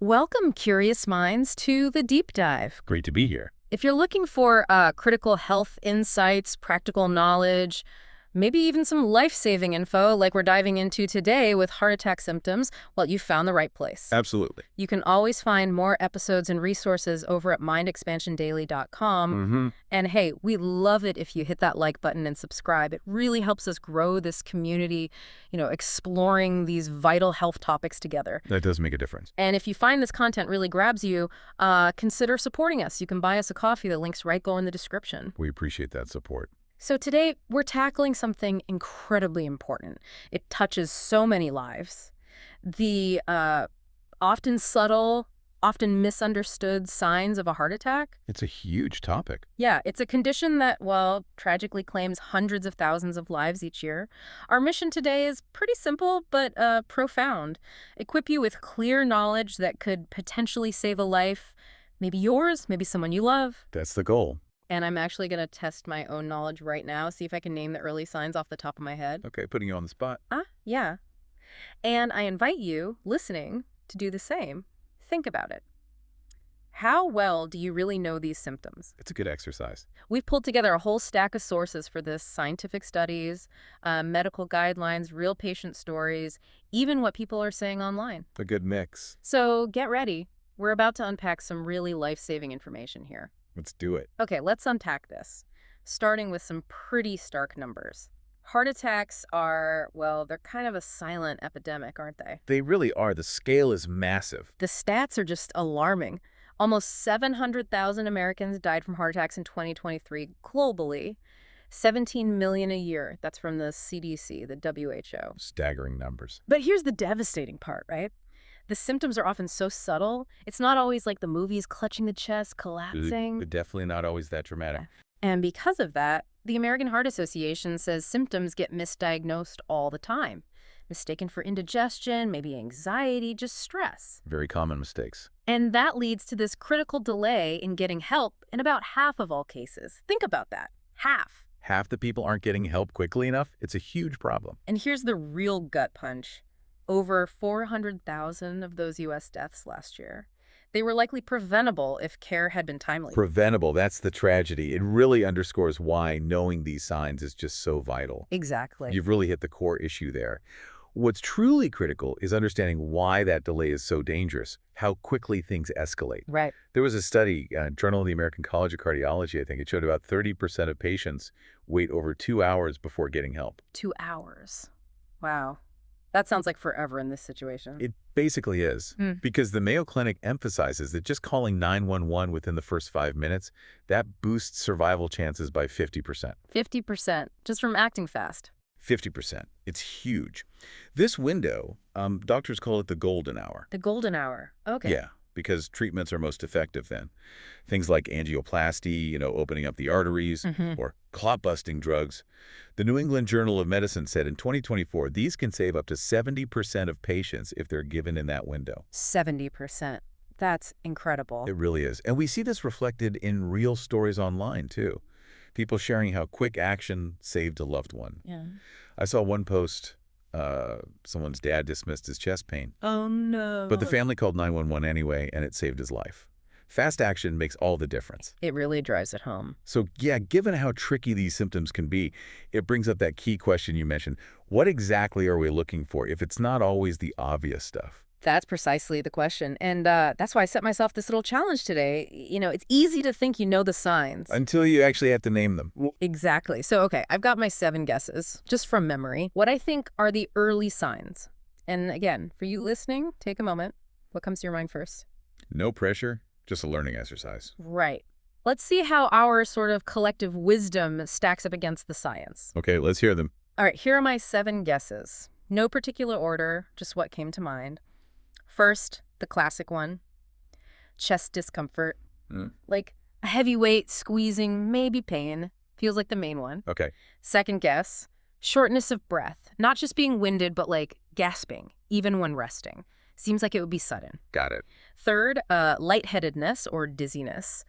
Welcome, curious minds, to the deep dive. Great to be here. If you're looking for critical health insights, practical knowledge, maybe even some life-saving info like we're diving into today with heart attack symptoms, well, you found the right place. Absolutely. You can always find more episodes and resources over at mindexpansiondaily.com. And hey, we love it if you hit that like button and subscribe. It really helps us grow this community, exploring these vital health topics together. That does make a difference. And if you find this content really grabs you, consider supporting us. You can buy us a coffee. The link's right below in the description. We appreciate that support. So today, we're tackling something incredibly important. It touches so many lives. The often subtle, often misunderstood signs of a heart attack. It's a huge topic. Yeah, it's a condition that, well, tragically claims hundreds of thousands of lives each year. Our mission today is pretty simple, but profound. Equip you with clear knowledge that could potentially save a life. Maybe yours, maybe someone you love. That's the goal. And I'm actually going to test my own knowledge right now, see if I can name the early signs off the top of my head. Okay, putting you on the spot. Yeah. And I invite you, listening, to do the same. Think about it. How well do you really know these symptoms? It's a good exercise. We've pulled together a whole stack of sources for this: scientific studies, medical guidelines, real patient stories, even what people are saying online. A good mix. So get ready. We're about to unpack some really life-saving information here. Let's do it. Okay, let's unpack this, starting with some pretty stark numbers. Heart attacks are, well, they're kind of a silent epidemic, aren't they? They really are. The scale is massive. The stats are just alarming. Almost 700,000 Americans died from heart attacks in 2023 globally. 17 million a year. That's from the CDC, the WHO. Staggering numbers. But here's the devastating part, right? The symptoms are often so subtle. It's not always like the movies, clutching the chest, collapsing. Definitely not always that dramatic. And because of that, the American Heart Association says symptoms get misdiagnosed all the time. Mistaken for indigestion, maybe anxiety, just stress. Very common mistakes. And that leads to this critical delay in getting help in about half of all cases. Think about that. Half. Half the people aren't getting help quickly enough. It's a huge problem. And here's the real gut punch. Over 400,000 of those U.S. deaths last year. They were likely preventable if care had been timely. Preventable, that's the tragedy. It really underscores why knowing these signs is just so vital. Exactly. You've really hit the core issue there. What's truly critical is understanding why that delay is so dangerous, how quickly things escalate. Right. There was a study, Journal of the American College of Cardiology, I think. It showed about 30% of patients wait over 2 hours before getting help. 2 hours. Wow. That sounds like forever in this situation. It basically is, because the Mayo Clinic emphasizes that just calling 911 within the first 5 minutes, that boosts survival chances by 50%. 50%, just from acting fast. 50%. It's huge. This window, doctors call it the golden hour. The golden hour. Okay. Yeah, because treatments are most effective then. Things like angioplasty, opening up the arteries, or clot-busting drugs. The New England Journal of Medicine said in 2024, these can save up to 70% of patients if they're given in that window. 70%. That's incredible. It really is. And we see this reflected in real stories online, too. People sharing how quick action saved a loved one. Yeah. I saw one post, someone's dad dismissed his chest pain. Oh, no. But the family called 911 anyway, and it saved his life. Fast action makes all the difference. It really drives it home. So, yeah, given how tricky these symptoms can be, it brings up that key question you mentioned. What exactly are we looking for if it's not always the obvious stuff? That's precisely the question. And that's why I set myself this little challenge today. It's easy to think you know the signs. Until you actually have to name them. Exactly. So, okay, I've got my 7 guesses, just from memory. What I think are the early signs. And again, for you listening, take a moment. What comes to your mind first? No pressure, just a learning exercise. Right. Let's see how our sort of collective wisdom stacks up against the science. Okay, let's hear them. All right, here are my 7 guesses. No particular order, just what came to mind. First, the classic one, chest discomfort. Like a heavy weight, squeezing, maybe pain. Feels like the main one. Okay. Second guess, shortness of breath. Not just being winded, but like gasping, even when resting. Seems like it would be sudden. Got it. Third, lightheadedness or dizziness.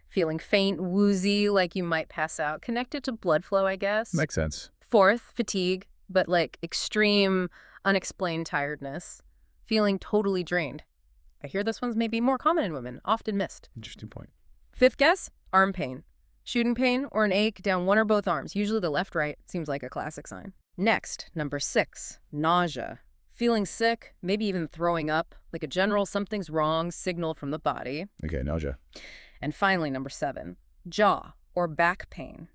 Feeling faint, woozy, like you might pass out. Connected to blood flow, I guess. Makes sense. Fourth, fatigue, but like extreme, unexplained tiredness. Feeling totally drained. I hear this one's maybe more common in women, often missed. Interesting point. Fifth guess, arm pain. Shooting pain or an ache down one or both arms, usually the left, right. Seems like a classic sign. Next, number 6, nausea. Feeling sick, maybe even throwing up, like a general something's wrong signal from the body. Okay, nausea. And finally, number 7, jaw or back pain.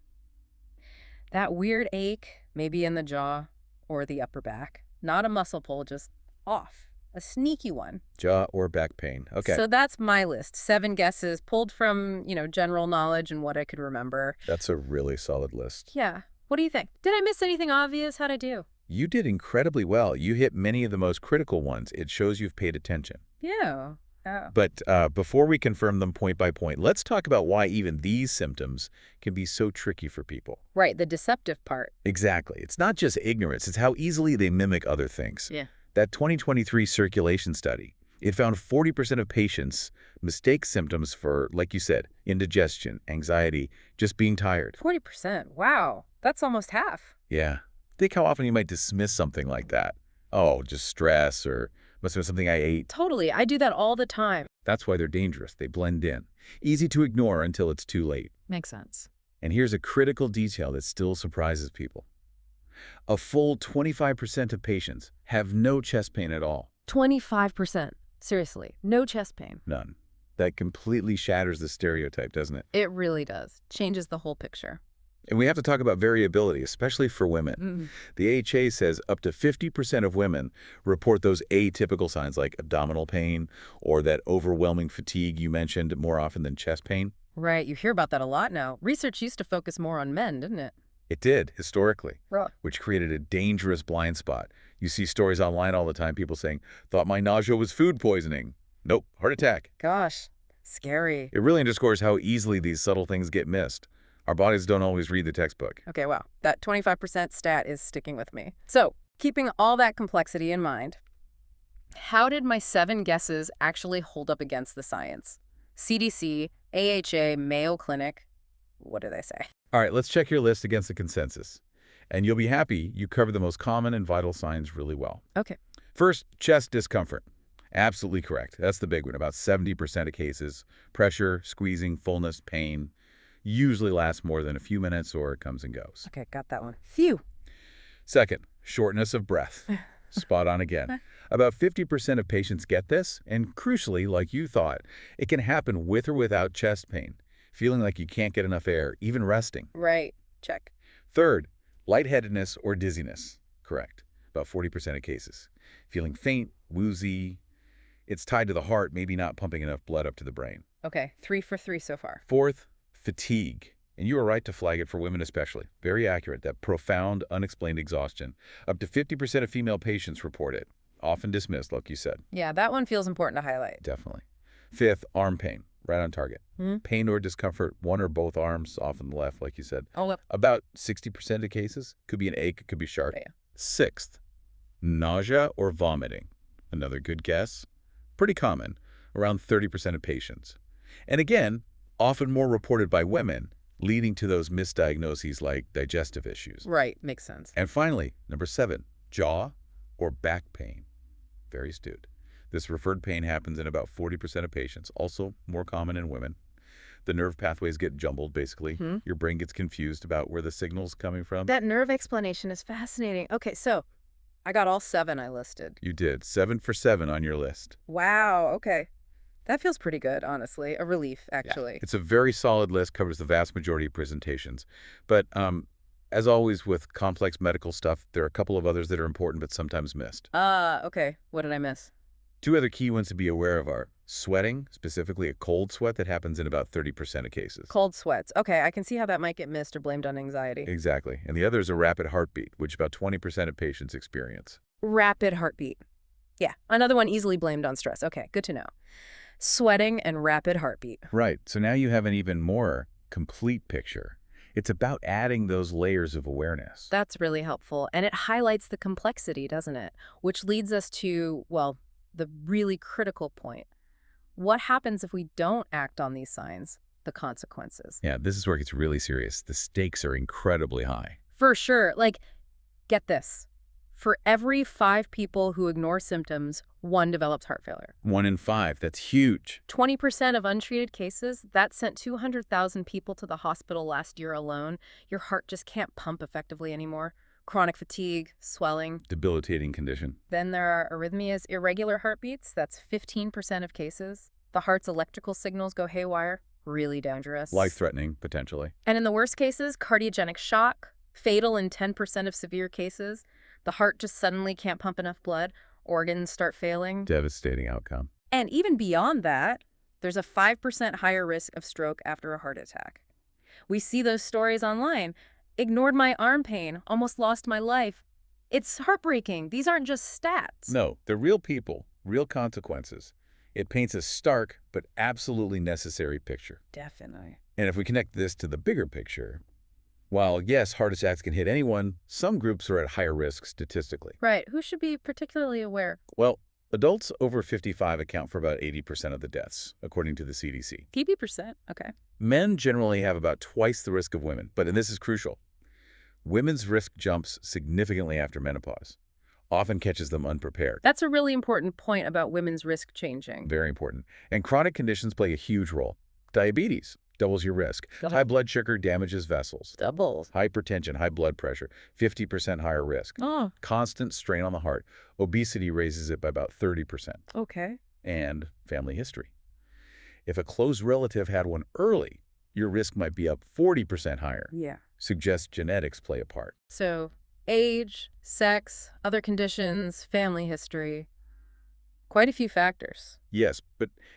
That weird ache, maybe in the jaw or the upper back. Not a muscle pull, just off. A sneaky one. Jaw or back pain. Okay. So that's my list. 7 guesses pulled from, general knowledge and what I could remember. That's a really solid list. Yeah. What do you think? Did I miss anything obvious? How'd I do? You did incredibly well. You hit many of the most critical ones. It shows you've paid attention. Yeah. Oh. But before we confirm them point by point, let's talk about why even these symptoms can be so tricky for people. Right, the deceptive part. Exactly. It's not just ignorance. It's how easily they mimic other things. Yeah. That 2023 circulation study, it found 40% of patients mistake symptoms for, like you said, indigestion, anxiety, just being tired. 40%. Wow. That's almost half. Yeah. Think how often you might dismiss something like that. Oh, just stress, or must have been something I ate. Totally. I do that all the time. That's why they're dangerous. They blend in. Easy to ignore until it's too late. Makes sense. And here's a critical detail that still surprises people. A full 25% of patients have no chest pain at all. 25%. Seriously. No chest pain. None. That completely shatters the stereotype, doesn't it? It really does. Changes the whole picture. And we have to talk about variability, especially for women. The AHA says up to 50% of women report those atypical signs like abdominal pain or that overwhelming fatigue you mentioned more often than chest pain. Right. You hear about that a lot now. Research used to focus more on men, didn't it? It did, historically, Right. which created a dangerous blind spot. You see stories online all the time, people saying, thought my nausea was food poisoning. Nope, heart attack. Gosh, scary. It really underscores how easily these subtle things get missed. Our bodies don't always read the textbook. Okay, wow. That 25% stat is sticking with me. So, keeping all that complexity in mind, how did my 7 guesses actually hold up against the science? CDC, AHA, Mayo Clinic, what do they say? All right, let's check your list against the consensus. And you'll be happy you covered the most common and vital signs really well. Okay. First, chest discomfort. Absolutely correct. That's the big one. About 70% of cases. Pressure, squeezing, fullness, pain. Usually lasts more than a few minutes or it comes and goes. Okay, got that one. Phew. Second, shortness of breath. Spot on again. About 50% of patients get this, and crucially, like you thought, it can happen with or without chest pain, feeling like you can't get enough air, even resting. Right. Check. Third, lightheadedness or dizziness. Correct. About 40% of cases. Feeling faint, woozy. It's tied to the heart, maybe not pumping enough blood up to the brain. Okay, 3 for 3 so far. Fourth, fatigue. And you are right to flag it for women especially. Very accurate, that profound, unexplained exhaustion. Up to 50% of female patients report it. Often dismissed, like you said. Yeah, that one feels important to highlight. Definitely. Fifth, arm pain. Right on target. Pain or discomfort, one or both arms, often the left, like you said. Oh, well. About 60% of cases. Could be an ache, it could be sharp. Yeah. Sixth, nausea or vomiting. Another good guess. Pretty common, around 30% of patients. And again, often more reported by women, leading to those misdiagnoses like digestive issues. Right, makes sense. And finally, number 7, jaw or back pain. Very astute. This referred pain happens in about 40% of patients, also more common in women. The nerve pathways get jumbled, basically. Your brain gets confused about where the signal's coming from. That nerve explanation is fascinating. Okay, so I got all 7 I listed. You did. 7 for 7 on your list. Wow, okay. That feels pretty good, honestly. A relief, actually. Yeah. It's a very solid list, covers the vast majority of presentations. But as always with complex medical stuff, there are a couple of others that are important but sometimes missed. Okay. What did I miss? 2 other key ones to be aware of are sweating, specifically a cold sweat that happens in about 30% of cases. Cold sweats. Okay, I can see how that might get missed or blamed on anxiety. Exactly. And the other is a rapid heartbeat, which about 20% of patients experience. Rapid heartbeat. Yeah, another one easily blamed on stress. Okay, good to know. Sweating and rapid heartbeat. Right. So now you have an even more complete picture. It's about adding those layers of awareness. That's really helpful. And it highlights the complexity, doesn't it? Which leads us to, well, the really critical point. What happens if we don't act on these signs? The consequences. Yeah, this is where it gets really serious. The stakes are incredibly high. For sure. Like, get this. For every 5 people who ignore symptoms, 1 develops heart failure. 1 in 5. That's huge. 20% of untreated cases, that sent 200,000 people to the hospital last year alone. Your heart just can't pump effectively anymore. Chronic fatigue, swelling. Debilitating condition. Then there are arrhythmias, irregular heartbeats. That's 15% of cases. The heart's electrical signals go haywire. Really dangerous. Life-threatening, potentially. And in the worst cases, cardiogenic shock, fatal in 10% of severe cases. The heart just suddenly can't pump enough blood. Organs start failing. Devastating outcome. And even beyond that, there's a 5% higher risk of stroke after a heart attack. We see those stories online. Ignored my arm pain, almost lost my life. It's heartbreaking. These aren't just stats. No, they're real people, real consequences. It paints a stark but absolutely necessary picture. Definitely. And if we connect this to the bigger picture, while, yes, heart attacks can hit anyone, some groups are at higher risk statistically. Right. Who should be particularly aware? Well, adults over 55 account for about 80% of the deaths, according to the CDC. 80%? Okay. Men generally have about twice the risk of women, but, and this is crucial, women's risk jumps significantly after menopause, often catches them unprepared. That's a really important point about women's risk changing. Very important. And chronic conditions play a huge role. Diabetes doubles your risk. High blood sugar damages vessels. Doubles. Hypertension, high blood pressure, 50% higher risk. Oh, Constant strain on the heart. Obesity raises it by about 30%. okay. And family history. If a close relative had one early, your risk might be up 40% higher. Yeah. Suggests genetics play a part. So, age, sex, other conditions, family history. Quite a few factors. Yes,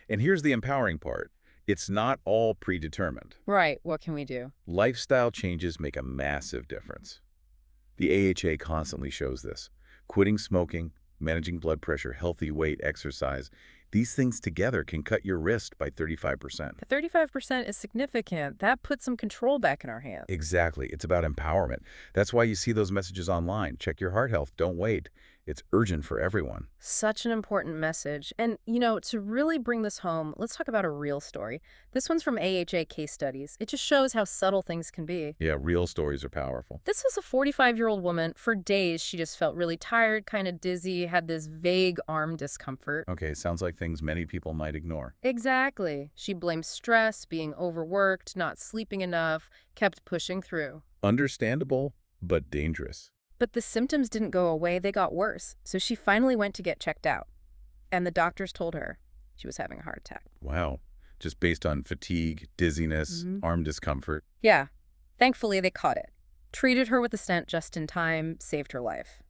and here's the empowering part. It's not all predetermined. Right. What can we do? Lifestyle changes make a massive difference. The AHA constantly shows this. Quitting smoking, managing blood pressure, healthy weight, exercise, these things together can cut your risk by 35%. 35% is significant. That puts some control back in our hands. Exactly. It's about empowerment. That's why you see those messages online. Check your heart health. Don't wait. It's urgent for everyone. Such an important message. And, to really bring this home, let's talk about a real story. This one's from AHA Case Studies. It just shows how subtle things can be. Yeah, real stories are powerful. This was a 45-year-old woman. For days, she just felt really tired, kind of dizzy, had this vague arm discomfort. Okay, sounds like things many people might ignore. Exactly. She blamed stress, being overworked, not sleeping enough, kept pushing through. Understandable, but dangerous. But the symptoms didn't go away, they got worse. So she finally went to get checked out. And the doctors told her she was having a heart attack. Wow. Just based on fatigue, dizziness, arm discomfort. Yeah. Thankfully, they caught it. Treated her with a stent just in time, saved her life.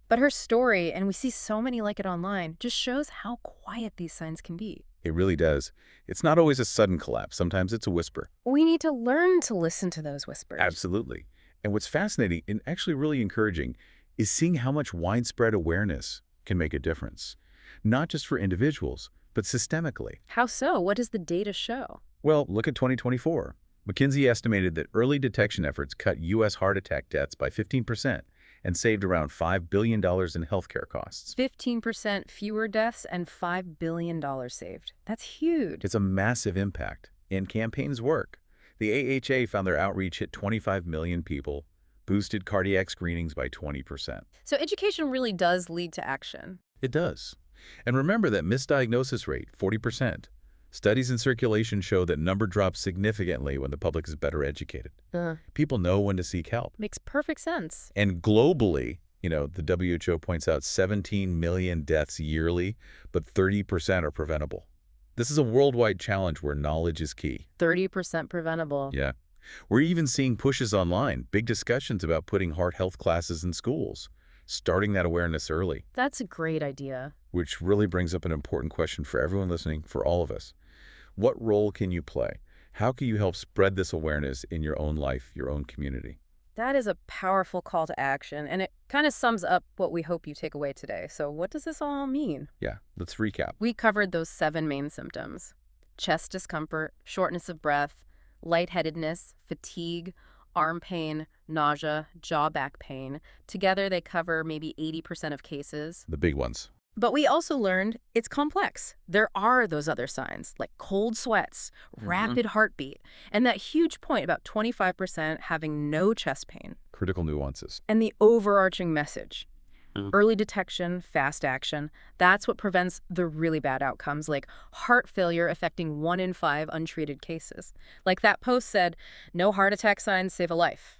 But her story, and we see so many like it online, just shows how quiet these signs can be. It really does. It's not always a sudden collapse. Sometimes it's a whisper. We need to learn to listen to those whispers. Absolutely. And what's fascinating and actually really encouraging is seeing how much widespread awareness can make a difference. Not just for individuals, but systemically. How so? What does the data show? Well, look at 2024. McKinsey estimated that early detection efforts cut U.S. heart attack deaths by 15% and saved around $5 billion in healthcare costs. 15% fewer deaths and $5 billion saved. That's huge. It's a massive impact, and campaigns work. The AHA found their outreach hit 25 million people, boosted cardiac screenings by 20%. So education really does lead to action. It does. And remember that misdiagnosis rate, 40%. Studies in circulation show that number drops significantly when the public is better educated. People know when to seek help. Makes perfect sense. And globally, the WHO points out 17 million deaths yearly, but 30% are preventable. This is a worldwide challenge where knowledge is key. 30% preventable. Yeah. We're even seeing pushes online, big discussions about putting heart health classes in schools, starting that awareness early. That's a great idea. Which really brings up an important question for everyone listening, for all of us. What role can you play? How can you help spread this awareness in your own life, your own community? That is a powerful call to action, and it kind of sums up what we hope you take away today. So what does this all mean? Yeah, let's recap. We covered those 7 main symptoms: chest discomfort, shortness of breath, lightheadedness, fatigue, arm pain, nausea, jaw back pain. Together, they cover maybe 80% of cases. The big ones. But we also learned it's complex. There are those other signs, like cold sweats, rapid heartbeat, and that huge point about 25% having no chest pain. Critical nuances. And the overarching message: Early detection, fast action, that's what prevents the really bad outcomes, like heart failure affecting 1 in 5 untreated cases. Like that post said, no heart attack signs save a life.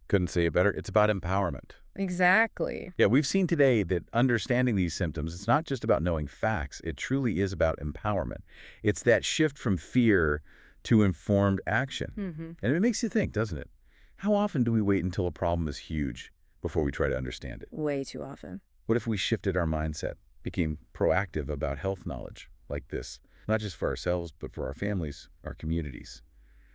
Couldn't say it better. It's about empowerment. Exactly. Yeah, we've seen today that understanding these symptoms, it's not just about knowing facts. It truly is about empowerment. It's that shift from fear to informed action. And it makes you think, doesn't it? How often do we wait until a problem is huge before we try to understand it? Way too often. What if we shifted our mindset, became proactive about health knowledge like this, not just for ourselves, but for our families, our communities?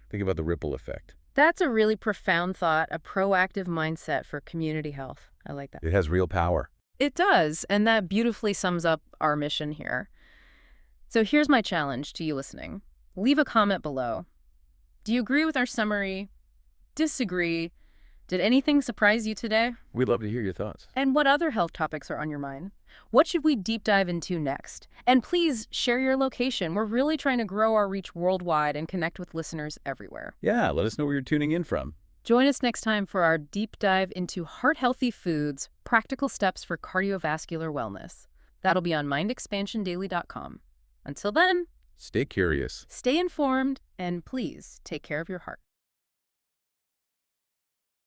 Think about the ripple effect. That's a really profound thought, a proactive mindset for community health. I like that. It has real power. It does, and that beautifully sums up our mission here. So here's my challenge to you listening. Leave a comment below. Do you agree with our summary? Disagree? Did anything surprise you today? We'd love to hear your thoughts. And what other health topics are on your mind? What should we deep dive into next? And please share your location. We're really trying to grow our reach worldwide and connect with listeners everywhere. Yeah, let us know where you're tuning in from. Join us next time for our deep dive into heart-healthy foods, practical steps for cardiovascular wellness. That'll be on mindexpansiondaily.com. Until then, Stay curious. stay informed, and please take care of your heart.